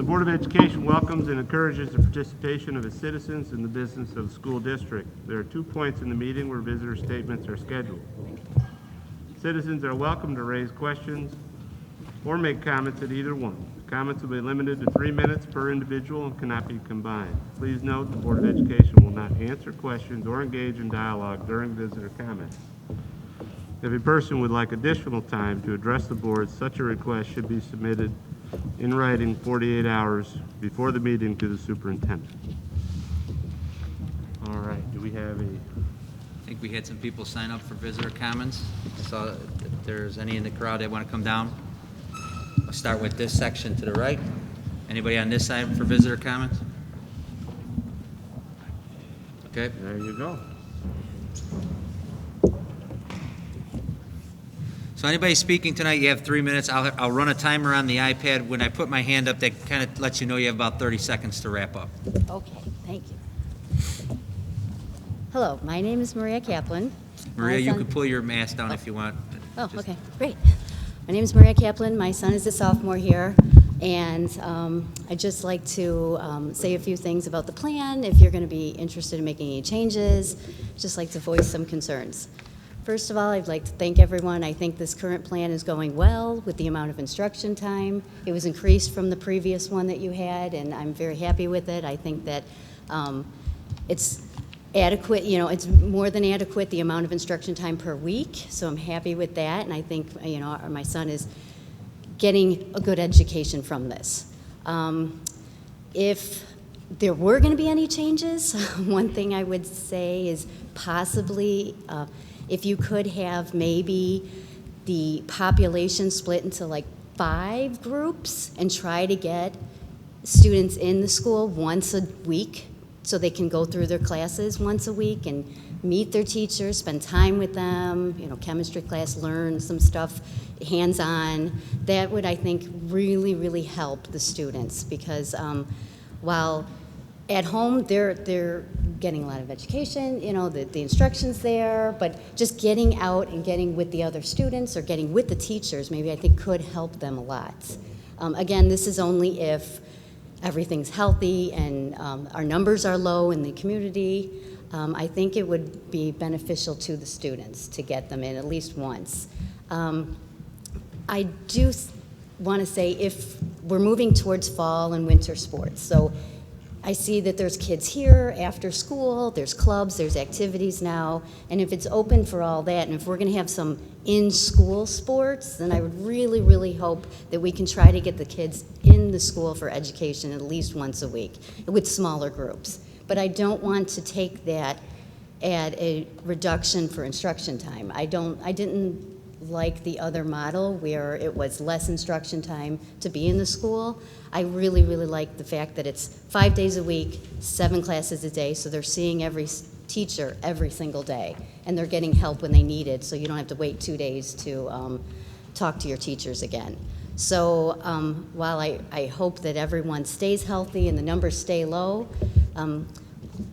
Board of Education welcomes and encourages the participation of its citizens in the business of the school district. There are 2 points in the meeting where visitor statements are scheduled. Citizens are welcome to raise questions or make comments at either one. Comments will be limited to 3 minutes per individual and cannot be combined. Please note the Board of Education will not answer questions or engage in dialogue during visitor comments. If a person would like additional time to address the board, such a request should be submitted in writing 48 hours before the meeting to the superintendent. All right, do we have a... I think we had some people sign up for visitor comments. So if there's any in the crowd that want to come down, I'll start with this section to the right. Anybody on this side for visitor comments? Okay. There you go. So anybody speaking tonight, you have 3 minutes. I'll run a timer on the iPad. When I put my hand up, that kind of lets you know you have about 30 seconds to wrap up. Okay, thank you. Hello, my name is Maria Kaplan. Maria, you can pull your mask down if you want. Oh, okay, great. My name is Maria Kaplan. My son is a sophomore here, and I'd just like to say a few things about the plan. If you're going to be interested in making any changes, just like to voice some concerns. First of all, I'd like to thank everyone. I think this current plan is going well with the amount of instruction time. It was increased from the previous one that you had, and I'm very happy with it. I think that it's adequate, it's more than adequate, the amount of instruction time per week, so I'm happy with that, and I think, my son is getting a good education from this. If there were going to be any changes, one thing I would say is possibly if you could have maybe the population split into like 5 groups and try to get students in the school once a week so they can go through their classes once a week and meet their teachers, spend time with them, chemistry class, learn some stuff hands-on. That would, I think, really, really help the students because while at home, they're getting a lot of education, the instruction's there, but just getting out and getting with the other students or getting with the teachers, maybe I think could help them a lot. Again, this is only if everything's healthy and our numbers are low in the community. I think it would be beneficial to the students to get them in at least once. I do want to say if we're moving towards fall and winter sports, so I see that there's kids here after school, there's clubs, there's activities now, and if it's open for all that, and if we're going to have some in-school sports, then I would really, really hope that we can try to get the kids in the school for education at least once a week with smaller groups. But I don't want to take that at a reduction for instruction time. I didn't like the other model where it was less instruction time to be in the school. I really, really like the fact that it's 5 days a week, 7 classes a day, so they're seeing every teacher every single day, and they're getting help when they need it, so you don't have to wait 2 days to talk to your teachers again. So while I hope that everyone stays healthy and the numbers stay low,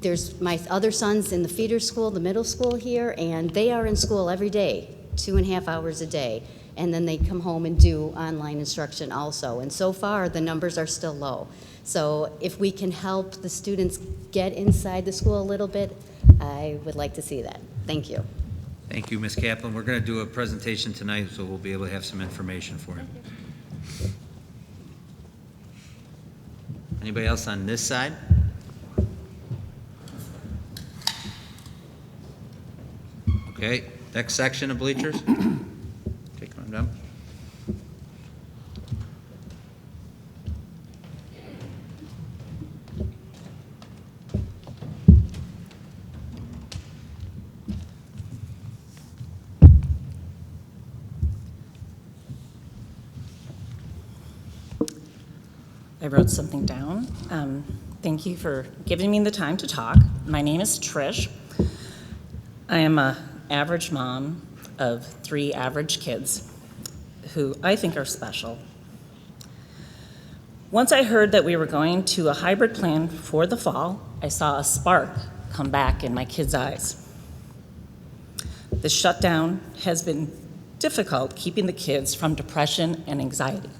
there's my other sons in the feeder school, the middle school here, and they are in school every day, 2.5 hours a day, and then they come home and do online instruction also. And so far, the numbers are still low. So if we can help the students get inside the school a little bit, I would like to see that. Thank you. Thank you, Ms. Kaplan. We're going to do a presentation tonight, so we'll be able to have some information for you. Anybody else on this side? Okay, next section of bleachers. Take them down. I wrote something down. Thank you for giving me the time to talk. My name is Trish. I am an average mom of 3 average kids who I think are special. Once I heard that we were going to a hybrid plan for the fall, I saw a spark come back in my kids' eyes. The shutdown has been difficult keeping the kids from depression and anxiety.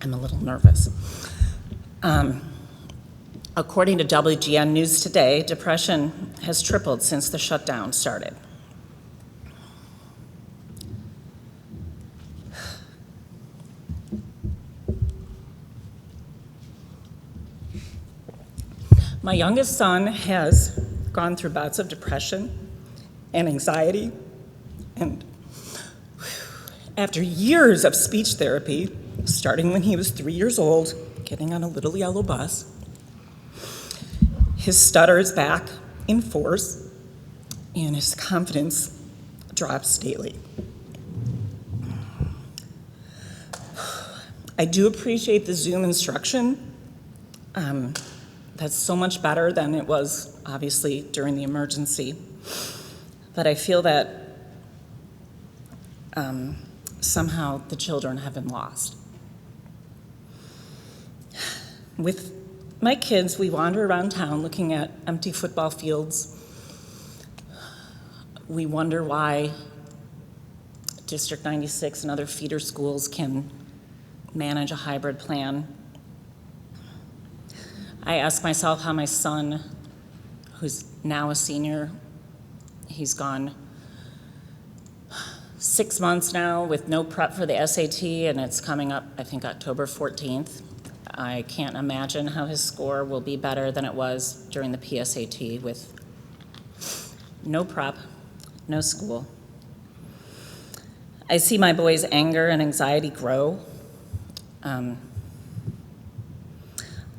I'm a little nervous. According to WGN News Today, depression has tripled since the shutdown started. My youngest son has gone through bouts of depression and anxiety, and after years of speech therapy, starting when he was 3 years old, getting on a little yellow bus, his stutter is back in force, and his confidence drops daily. I do appreciate the Zoom instruction. That's so much better than it was, obviously, during the emergency. But I feel that somehow the children have been lost. With my kids, we wander around town looking at empty football fields. We wonder why District 96 and other feeder schools can manage a hybrid plan. I ask myself how my son, who's now a senior, he's gone 6 months now with no prep for the SAT, and it's coming up, I think, October 14th. I can't imagine how his score will be better than it was during the PSAT with no prep, no school. I see my boy's anger and anxiety grow.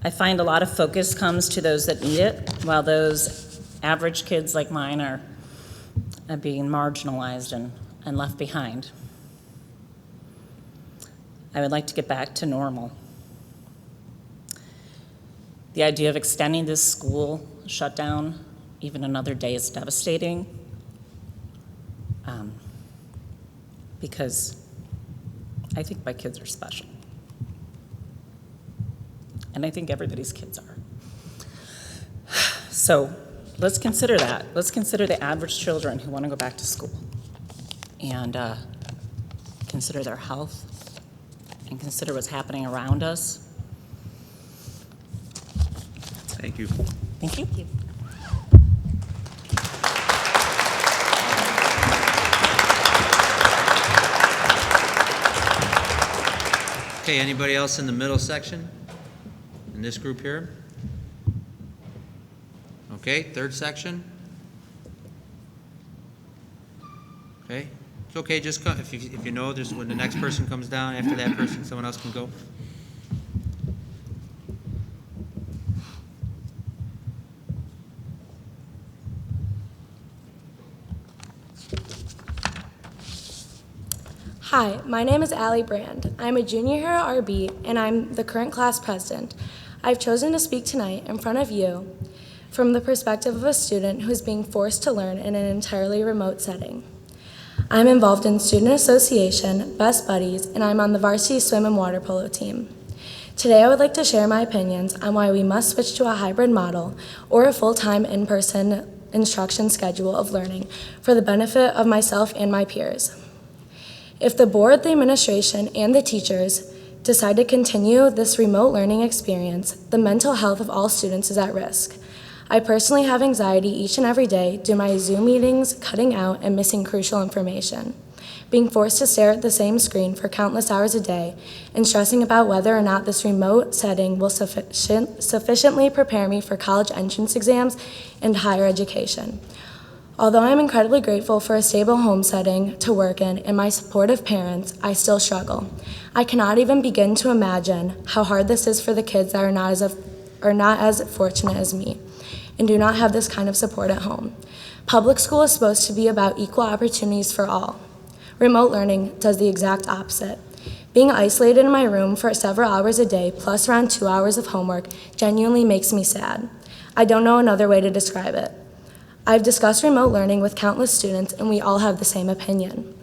I find a lot of focus comes to those that need it, while those average kids like mine are being marginalized and left behind. I would like to get back to normal. The idea of extending this school shutdown even another day is devastating, because I think my kids are special. And I think everybody's kids are. So let's consider that. Let's consider the average children who want to go back to school, and consider their health, and consider what's happening around us. Thank you. Thank you. Okay, anybody else in the middle section? In this group here? Okay, third section? Okay, it's okay, just come, if you know, there's when the next person comes down, after that person, someone else can go. Hi, my name is Allie Brand. I'm a junior here at RB, and I'm the current class president. I've chosen to speak tonight in front of you from the perspective of a student who is being forced to learn in an entirely remote setting. I'm involved in student association, Best Buddies, and I'm on the varsity swim and water polo team. Today I would like to share my opinions on why we must switch to a hybrid model or a full-time in-person instruction schedule of learning for the benefit of myself and my peers. If the board, the administration, and the teachers decide to continue this remote learning experience, the mental health of all students is at risk. I personally have anxiety each and every day due to my Zoom meetings, cutting out, and missing crucial information. Being forced to stare at the same screen for countless hours a day and stressing about whether or not this remote setting will sufficiently prepare me for college entrance exams and higher education. Although I am incredibly grateful for a stable home setting to work in and my supportive parents, I still struggle. I cannot even begin to imagine how hard this is for the kids that are not as fortunate as me and do not have this kind of support at home. Public school is supposed to be about equal opportunities for all. Remote learning does the exact opposite. Being isolated in my room for several hours a day, plus around 2 hours of homework, genuinely makes me sad. I don't know another way to describe it. I've discussed remote learning with countless students, and we all have the same opinion.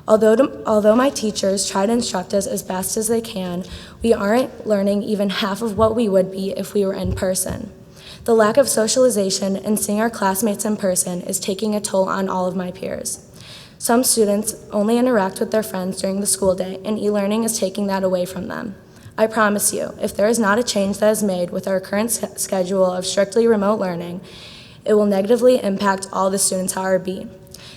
Although my teachers try to instruct us as best as they can, we aren't learning even half of what we would be if we were in person. The lack of socialization and seeing our classmates in person is taking a toll on all of my peers. Some students only interact with their friends during the school day, and e-learning is taking that away from them. I promise you, if there is not a change that is made with our current schedule of strictly remote learning, it will negatively impact all the students at RB.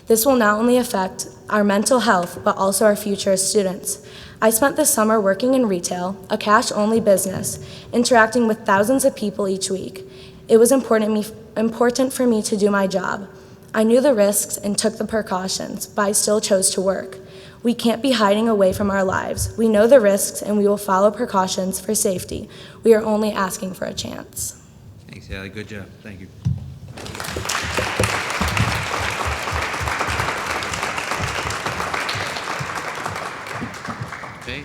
This will not only affect our mental health, but also our future as students. I spent this summer working in retail, a cash-only business, interacting with thousands of people each week. It was important for me to do my job. I knew the risks and took the precautions, but I still chose to work. We can't be hiding away from our lives. We know the risks and we will follow precautions for safety. We are only asking for a chance. Thanks, Allie. Good job. Thank you. Okay.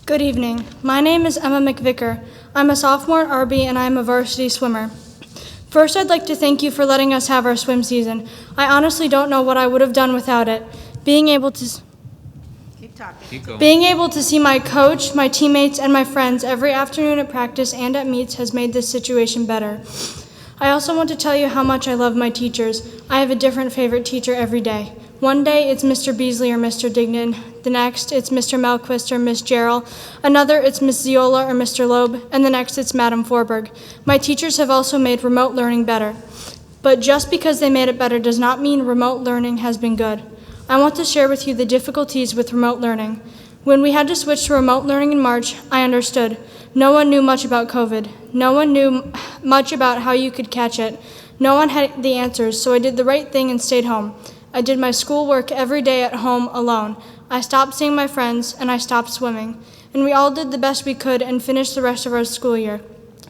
Good evening. My name is Emma McVicker. I'm a sophomore at RB and I'm a varsity swimmer. First, I'd like to thank you for letting us have our swim season. I honestly don't know what I would have done without it. Being able to see my coach, my teammates, and my friends every afternoon at practice and at meets has made this situation better. I also want to tell you how much I love my teachers. I have a different favorite teacher every day. One day it's Mr. Beasley or Mr. Dignan. The next it's Mr. Melquist or Miss Gerald. Another it's Miss Ziola or Mr. Loeb. And the next it's Madam Forberg. My teachers have also made remote learning better. But just because they made it better does not mean remote learning has been good. I want to share with you the difficulties with remote learning. When we had to switch to remote learning in March, I understood. No one knew much about COVID. No one knew much about how you could catch it. No one had the answers, so I did the right thing and stayed home. I did my schoolwork every day at home alone. I stopped seeing my friends and I stopped swimming. And we all did the best we could and finished the rest of our school year.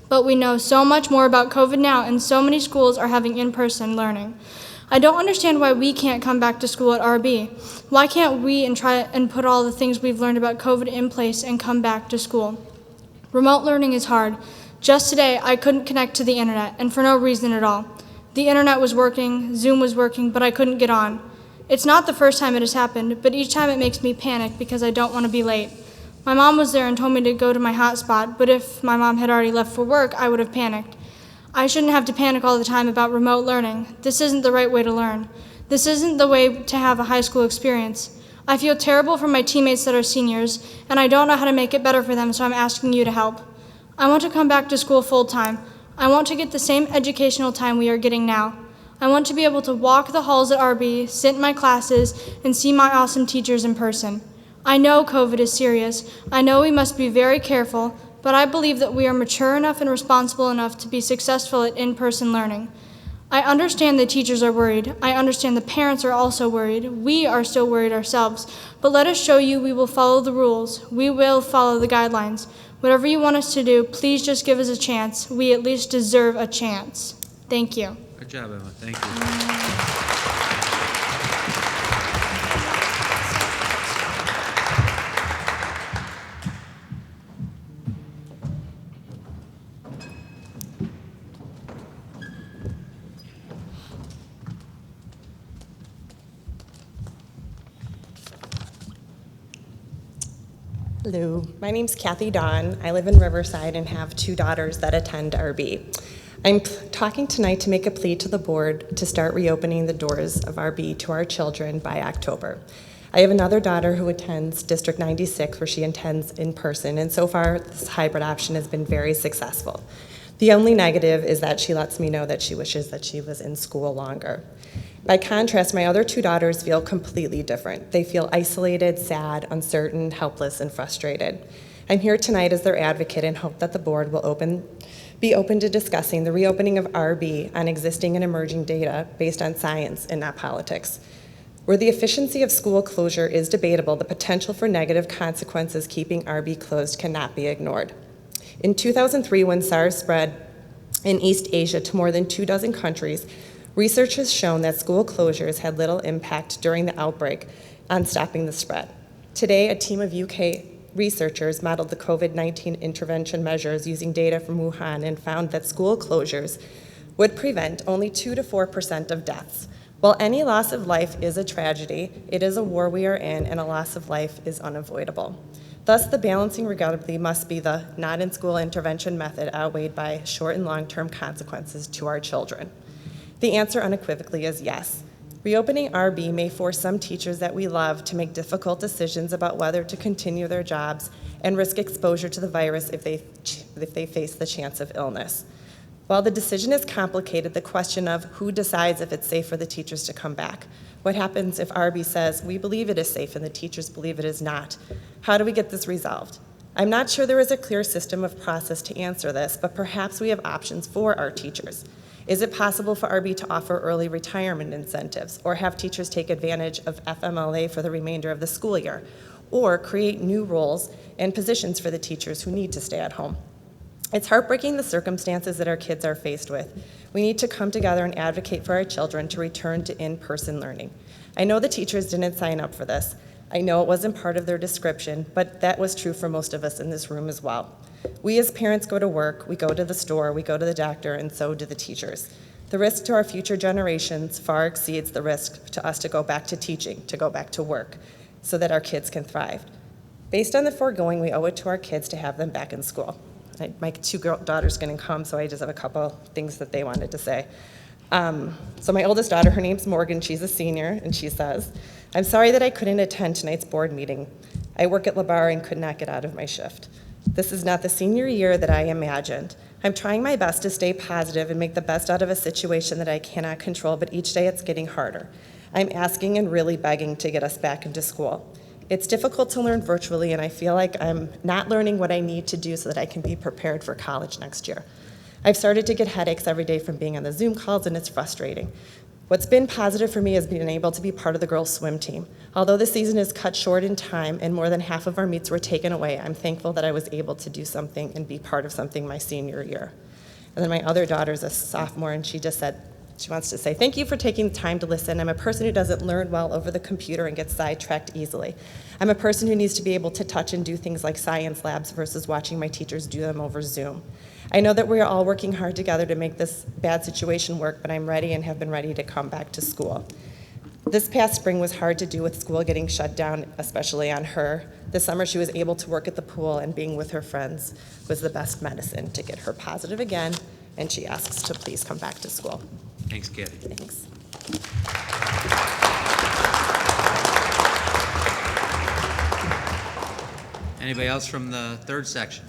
But we know so much more about COVID now and so many schools are having in-person learning. I don't understand why we can't come back to school at RB. Why can't we try and put all the things we've learned about COVID in place and come back to school? Remote learning is hard. Just today, I couldn't connect to the internet, and for no reason at all. The internet was working, Zoom was working, but I couldn't get on. It's not the first time it has happened, but each time it makes me panic because I don't want to be late. My mom was there and told me to go to my hotspot, but if my mom had already left for work, I would have panicked. I shouldn't have to panic all the time about remote learning. This isn't the right way to learn. This isn't the way to have a high school experience. I feel terrible for my teammates that are seniors, and I don't know how to make it better for them, so I'm asking you to help. I want to come back to school full-time. I want to get the same educational time we are getting now. I want to be able to walk the halls at RB, sit in my classes, and see my awesome teachers in person. I know COVID is serious. I know we must be very careful, but I believe that we are mature enough and responsible enough to be successful at in-person learning. I understand the teachers are worried. I understand the parents are also worried. We are still worried ourselves. But let us show you we will follow the rules. We will follow the guidelines. Whatever you want us to do, please just give us a chance. We at least deserve a chance. Thank you. Good job, Emma. Thank you. Hello, my name's Cathy Dawn. I live in Riverside and have 2 daughters that attend RB. I'm talking tonight to make a plea to the board to start reopening the doors of RB to our children by October. I have another daughter who attends District 96 where she attends in person, and so far this hybrid option has been very successful. The only negative is that she lets me know that she wishes that she was in school longer. By contrast, my other 2 daughters feel completely different. They feel isolated, sad, uncertain, helpless, and frustrated. I'm here tonight as their advocate and hope that the board will be open to discussing the reopening of RB on existing and emerging data based on science and not politics. Where the efficiency of school closure is debatable, the potential for negative consequences keeping RB closed cannot be ignored. In 2003, when SARS spread in East Asia to more than 24 countries, research has shown that school closures had little impact during the outbreak on stopping the spread. Today, a team of UK researchers modeled the COVID-19 intervention measures using data from Wuhan and found that school closures would prevent only 2 to 4% of deaths. While any loss of life is a tragedy, it is a war we are in, and a loss of life is unavoidable. Thus, the balancing regrettably must be the not-in-school intervention method outweighed by short and long-term consequences to our children. The answer unequivocally is yes. Reopening RB may force some teachers that we love to make difficult decisions about whether to continue their jobs and risk exposure to the virus if they face the chance of illness. While the decision is complicated, the question of who decides if it's safe for the teachers to come back. What happens if RB says, we believe it is safe and the teachers believe it is not? How do we get this resolved? I'm not sure there is a clear system of process to answer this, but perhaps we have options for our teachers. Is it possible for RB to offer early retirement incentives or have teachers take advantage of FMLA for the remainder of the school year, or create new roles and positions for the teachers who need to stay at home? It's heartbreaking the circumstances that our kids are faced with. We need to come together and advocate for our children to return to in-person learning. I know the teachers didn't sign up for this. I know it wasn't part of their description, but that was true for most of us in this room as well. We as parents go to work, we go to the store, we go to the doctor, and so do the teachers. The risk to our future generations far exceeds the risk to us to go back to teaching, to go back to work, so that our kids can thrive. Based on the foregoing, we owe it to our kids to have them back in school. My two daughters going to come, so I just have a couple things that they wanted to say. So my oldest daughter, her name's Morgan, she's a senior, and she says, I'm sorry that I couldn't attend tonight's board meeting. I work at LaBar and could not get out of my shift. This is not the senior year that I imagined. I'm trying my best to stay positive and make the best out of a situation that I cannot control, but each day it's getting harder. I'm asking and really begging to get us back into school. It's difficult to learn virtually, and I feel like I'm not learning what I need to do so that I can be prepared for college next year. I've started to get headaches every day from being on the Zoom calls, and it's frustrating. What's been positive for me is being able to be part of the girls' swim team. Although the season is cut short in time and more than half of our meets were taken away, I'm thankful that I was able to do something and be part of something my senior year. And then my other daughter's a sophomore, and she just said, she wants to say, thank you for taking the time to listen. I'm a person who doesn't learn well over the computer and gets sidetracked easily. I'm a person who needs to be able to touch and do things like science labs versus watching my teachers do them over Zoom. I know that we are all working hard together to make this bad situation work, but I'm ready and have been ready to come back to school. This past spring was hard to do with school getting shut down, especially on her. This summer she was able to work at the pool, and being with her friends was the best medicine to get her positive again, and she asks to please come back to school. Thanks, Cathy. Thanks. Anybody else from the third section?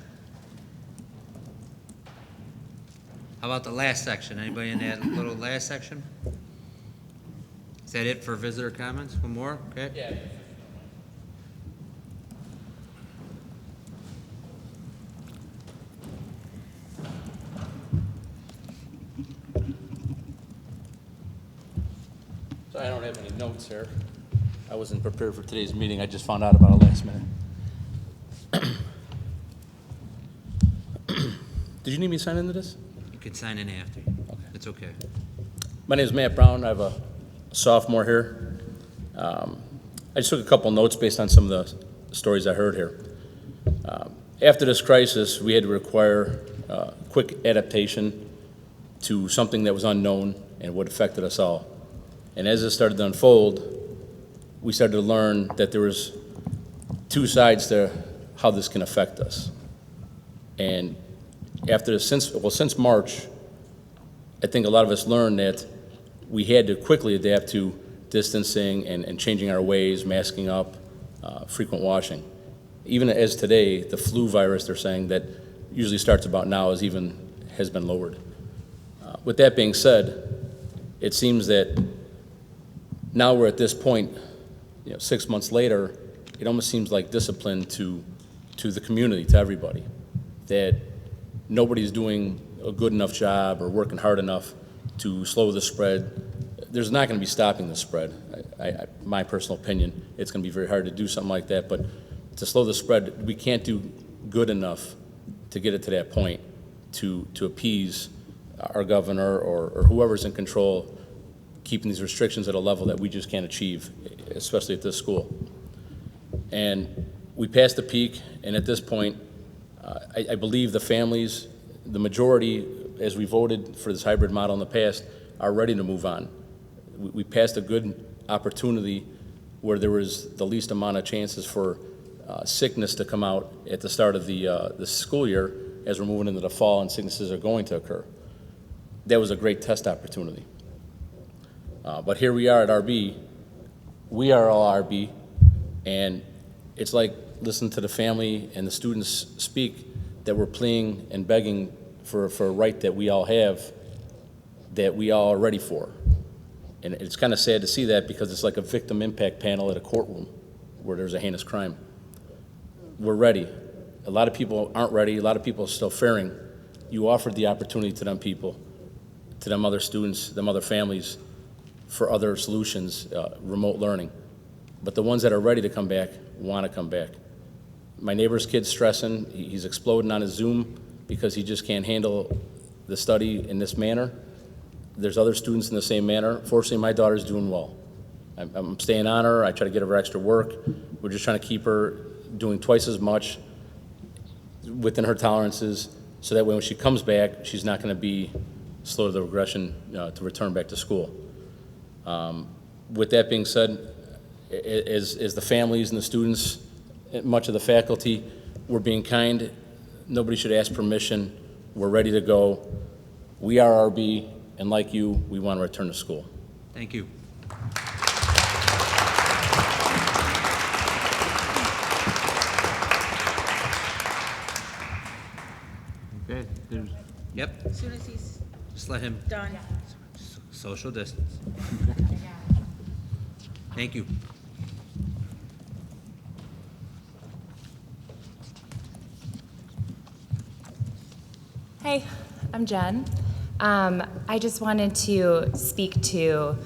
How about the last section? Anybody in that little last section? Is that it for visitor comments? One more? Okay. Yeah. So I don't have any notes here. I wasn't prepared for today's meeting. I just found out about it last minute. Did you need me to sign into this? You can sign in after. Okay. It's okay. My name is Matt Brown. I have a sophomore here. I just took a couple notes based on some of the stories I heard here. After this crisis, we had to require quick adaptation to something that was unknown and what affected us all. And as it started to unfold, we started to learn that there was two sides to how this can affect us. And after this, since March, I think a lot of us learned that we had to quickly adapt to distancing and changing our ways, masking up, frequent washing. Even as today, the flu virus, they're saying that usually starts about now has been lowered. With that being said, it seems that now we're at this point, 6 months later, it almost seems like discipline to the community, to everybody, that nobody's doing a good enough job or working hard enough to slow the spread. There's not going to be stopping the spread. My personal opinion, it's going to be very hard to do something like that, but to slow the spread, we can't do good enough to get it to that point to appease our governor or whoever's in control, keeping these restrictions at a level that we just can't achieve, especially at this school. And we passed the peak, and at this point, I believe the families, the majority, as we voted for this hybrid model in the past, are ready to move on. We passed a good opportunity where there was the least amount of chances for sickness to come out at the start of the school year as we're moving into the fall and sicknesses are going to occur. That was a great test opportunity. But here we are at RB. We are all RB, and it's like listening to the family and the students speak that we're pleading and begging for a right that we all have, that we all are ready for. And it's kind of sad to see that because it's like a victim impact panel at a courtroom where there's a heinous crime. We're ready. A lot of people aren't ready. A lot of people are still fearing. You offered the opportunity to them people, to them other students, them other families, for other solutions, remote learning. But the ones that are ready to come back want to come back. My neighbor's kid's stressing. He's exploding on his Zoom because he just can't handle the study in this manner. There's other students in the same manner. Fortunately, my daughter's doing well. I'm staying on her. I try to get her extra work. We're just trying to keep her doing twice as much within her tolerances so that when she comes back, she's not going to be slow to the regression to return back to school. With that being said, as the families and the students, much of the faculty, we're being kind. Nobody should ask permission. We're ready to go. We are RB, and like you, we want to return to school. Thank you. Okay, there's, Yep, As soon as he's just let him, done. social distance. Thank you. Hey, I'm Jen. I just wanted to speak to,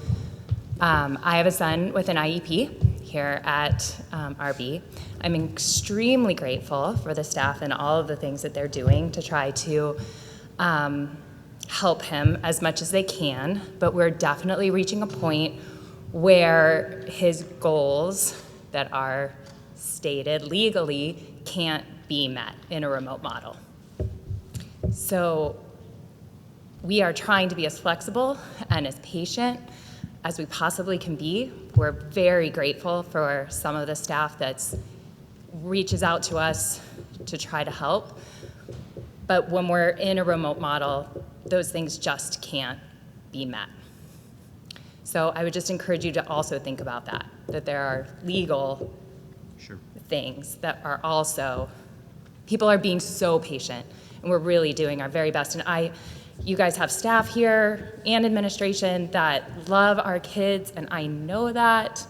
I have a son with an IEP here at RB. I'm extremely grateful for the staff and all of the things that they're doing to try to help him as much as they can, but we're definitely reaching a point where his goals that are stated legally can't be met in a remote model. So we are trying to be as flexible and as patient as we possibly can be. We're very grateful for some of the staff that reaches out to us to try to help. But when we're in a remote model, those things just can't be met. So I would just encourage you to also think about that there are legal things that are also, people are being so patient, and we're really doing our very best. And you guys have staff here and administration that love our kids, and I know that.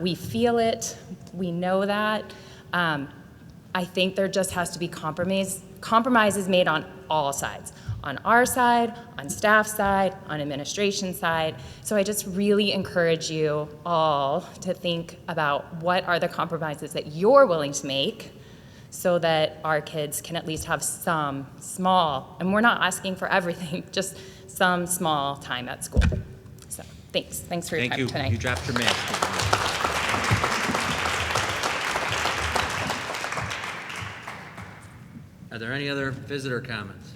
We feel it, we know that. I think there just has to be compromises made on all sides. On our side, on staff side, on administration side. So I just really encourage you all to think about what are the compromises that you're willing to make so that our kids can at least have some small, and we're not asking for everything, just some small time at school. So thanks for your time tonight. Thank you. You dropped your mask. Are there any other visitor comments?